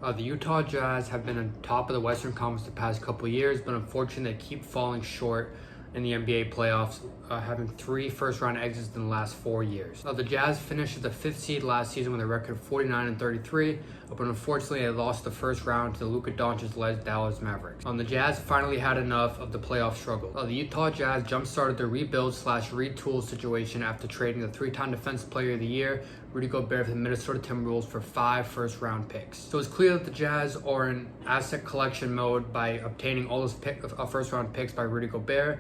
The Utah Jazz have been on top of the Western Conference the past couple of years, but unfortunately they keep falling short in the NBA playoffs, having 3 first-round exits in the last 4 years. The Jazz finished as the 5th seed last season with a record of 49-33, but unfortunately they lost the first round to the Luka Doncic-led Dallas Mavericks. The Jazz finally had enough of the playoff struggle. The Utah Jazz jump-started their rebuild/retool situation after trading the 3-time Defensive Player of the Year, Rudy Gobert, for the Minnesota Timberwolves for 5 first-round picks. So it's clear that the Jazz are in asset collection mode by obtaining all those first-round picks by Rudy Gobert.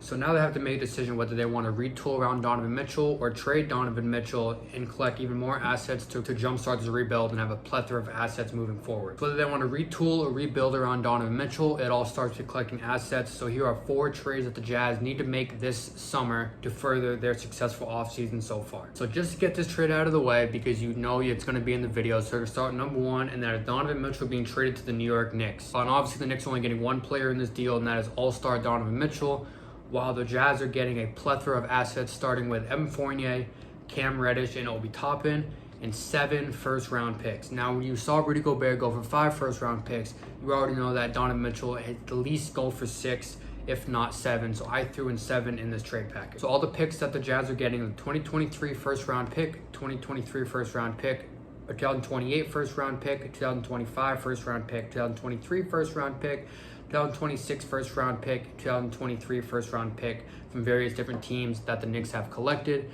So now they have to make a decision whether they want to retool around Donovan Mitchell or trade Donovan Mitchell and collect even more assets to jumpstart this rebuild and have a plethora of assets moving forward. Whether they want to retool or rebuild around Donovan Mitchell, it all starts with collecting assets. So here are 4 trades that the Jazz need to make this summer to further their successful offseason so far. So just to get this trade out of the way, because you know it's going to be in the video, so we're going to start number 1, and that is Donovan Mitchell being traded to the New York Knicks. And obviously the Knicks are only getting 1 player in this deal, and that is all-star Donovan Mitchell, while the Jazz are getting a plethora of assets starting with Evan Fournier, Cam Reddish, and Obi Toppin, and 7 first-round picks. Now, when you saw Rudy Gobert go for 5 first-round picks, you already know that Donovan Mitchell at least go for 6, if not 7. So I threw in 7 in this trade package. So all the picks that the Jazz are getting: the 2023 first-round pick, 2023 first-round pick, a 2028 first-round pick, 2025 first-round pick, 2023 first-round pick, 2026 first-round pick, 2023 first-round pick from various different teams that the Knicks have collected.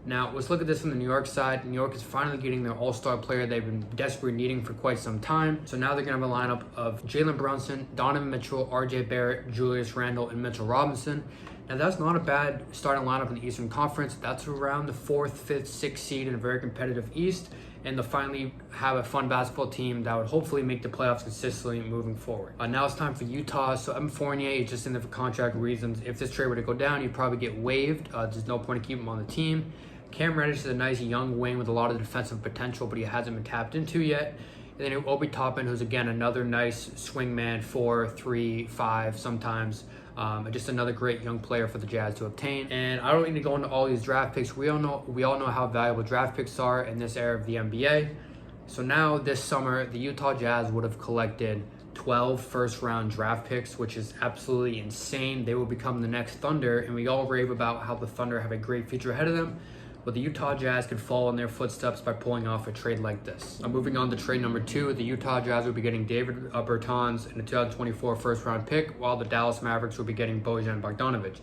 Now, let's look at this from the New York side. New York is finally getting their all-star player they've been desperately needing for quite some time. So now they're going to have a lineup of Jalen Brunson, Donovan Mitchell, RJ Barrett, Julius Randle, and Mitchell Robinson. Now, that's not a bad starting lineup in the Eastern Conference. That's around the 4th, 5th, 6th seed in a very competitive East. And they'll finally have a fun basketball team that would hopefully make the playoffs consistently moving forward. Now it's time for Utah. So Evan Fournier is just in there for contract reasons. If this trade were to go down, he'd probably get waived. There's no point in keeping him on the team. Cam Reddish is a nice young wing with a lot of defensive potential, but he hasn't been tapped into yet. And then Obi Toppin, who's again another nice swing man, 4, 3, 5 sometimes. Just another great young player for the Jazz to obtain. And I don't need to go into all these draft picks. We all know how valuable draft picks are in this era of the NBA. So now this summer, the Utah Jazz would have collected 12 first-round draft picks, which is absolutely insane. They will become the next Thunder, and we all rave about how the Thunder have a great future ahead of them. But the Utah Jazz could follow in their footsteps by pulling off a trade like this. Moving on to trade number 2, the Utah Jazz will be getting David Bertans in the 2024 first-round pick, while the Dallas Mavericks will be getting Bojan Bogdanovic.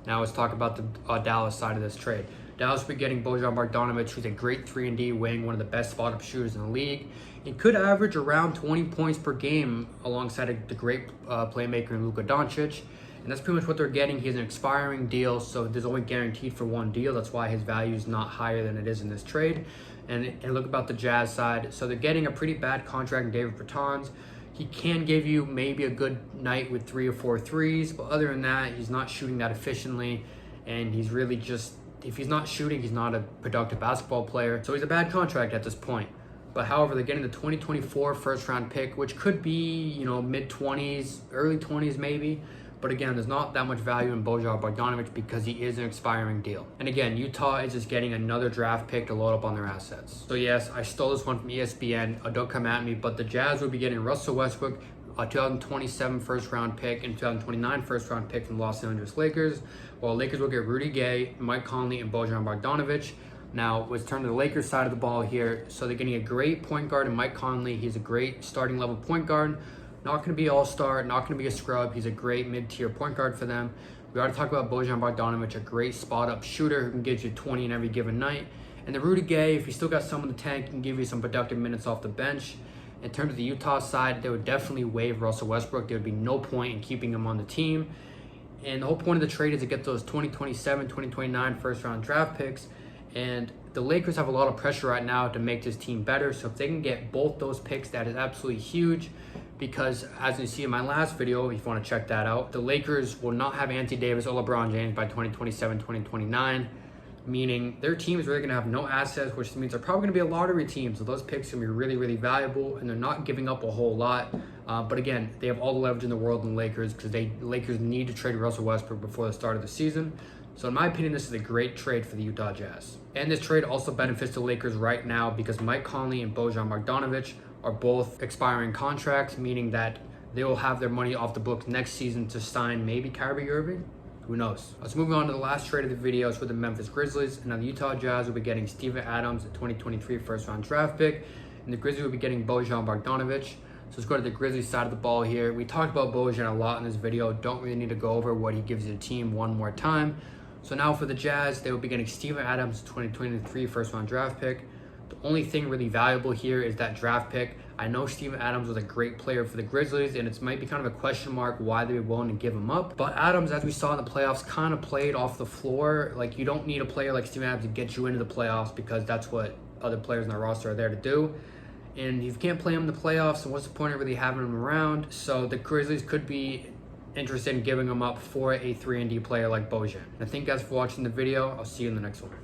Now let's talk about the Dallas side of this trade. Dallas will be getting Bojan Bogdanovic, who's a great 3-and-D wing, one of the best spot-up shooters in the league. He could average around 20 points per game alongside the great playmaker in Luka Doncic. And that's pretty much what they're getting. He has an expiring deal, so there's only guaranteed for 1 deal. That's why his value is not higher than it is in this trade. And look about the Jazz side. So they're getting a pretty bad contract in David Bertans. He can give you maybe a good night with 3 or 4 threes, but other than that, he's not shooting that efficiently. And he's really just, if he's not shooting, he's not a productive basketball player. So he's a bad contract at this point. But however, they're getting the 2024 first-round pick, which could be, mid-20s, early 20s maybe. But again, there's not that much value in Bojan Bogdanovic because he is an expiring deal. And again, Utah is just getting another draft pick to load up on their assets. So yes, I stole this one from ESPN. Don't come at me, but the Jazz will be getting Russell Westbrook, a 2027 first-round pick and 2029 first-round pick from Los Angeles Lakers, while Lakers will get Rudy Gay, Mike Conley, and Bojan Bogdanovic. Now, let's turn to the Lakers side of the ball here. So they're getting a great point guard in Mike Conley. He's a great starting level point guard. Not going to be all-star, not going to be a scrub. He's a great mid-tier point guard for them. We already talked about Bojan Bogdanovic, a great spot-up shooter who can give you 20 in every given night. And the Rudy Gay, if you still got some in the tank, can give you some productive minutes off the bench. In terms of the Utah side, they would definitely waive Russell Westbrook. There would be no point in keeping him on the team. And the whole point of the trade is to get those 2027, 2029 first-round draft picks. And the Lakers have a lot of pressure right now to make this team better. So if they can get both those picks, that is absolutely huge. Because as you see in my last video, if you want to check that out, the Lakers will not have Anthony Davis or LeBron James by 2027, 2029, meaning their team is really going to have no assets, which means they're probably going to be a lottery team. So those picks are going to be really, really valuable, and they're not giving up a whole lot. But again, they have all the leverage in the world in the Lakers because the Lakers need to trade Russell Westbrook before the start of the season. So in my opinion, this is a great trade for the Utah Jazz. And this trade also benefits the Lakers right now because Mike Conley and Bojan Bogdanovic are both expiring contracts, meaning that they will have their money off the books next season to sign maybe Kyrie Irving. Who knows? Let's move on to the last trade of the video. It's with the Memphis Grizzlies. And now the Utah Jazz will be getting Steven Adams, the 2023 first-round draft pick. And the Grizzlies will be getting Bojan Bogdanovic. So let's go to the Grizzlies side of the ball here. We talked about Bojan a lot in this video. Don't really need to go over what he gives the team one more time. So now for the Jazz, they will be getting Steven Adams, 2023 first-round draft pick. The only thing really valuable here is that draft pick. I know Steven Adams was a great player for the Grizzlies, and it might be kind of a question mark why they were willing to give him up. But Adams, as we saw in the playoffs, kind of played off the floor. Like, you don't need a player like Steven Adams to get you into the playoffs because that's what other players in the roster are there to do. And if you can't play him in the playoffs, then what's the point of really having him around? So the Grizzlies could be interested in giving him up for a 3-and-D player like Bojan. And thank you guys for watching the video. I'll see you in the next one.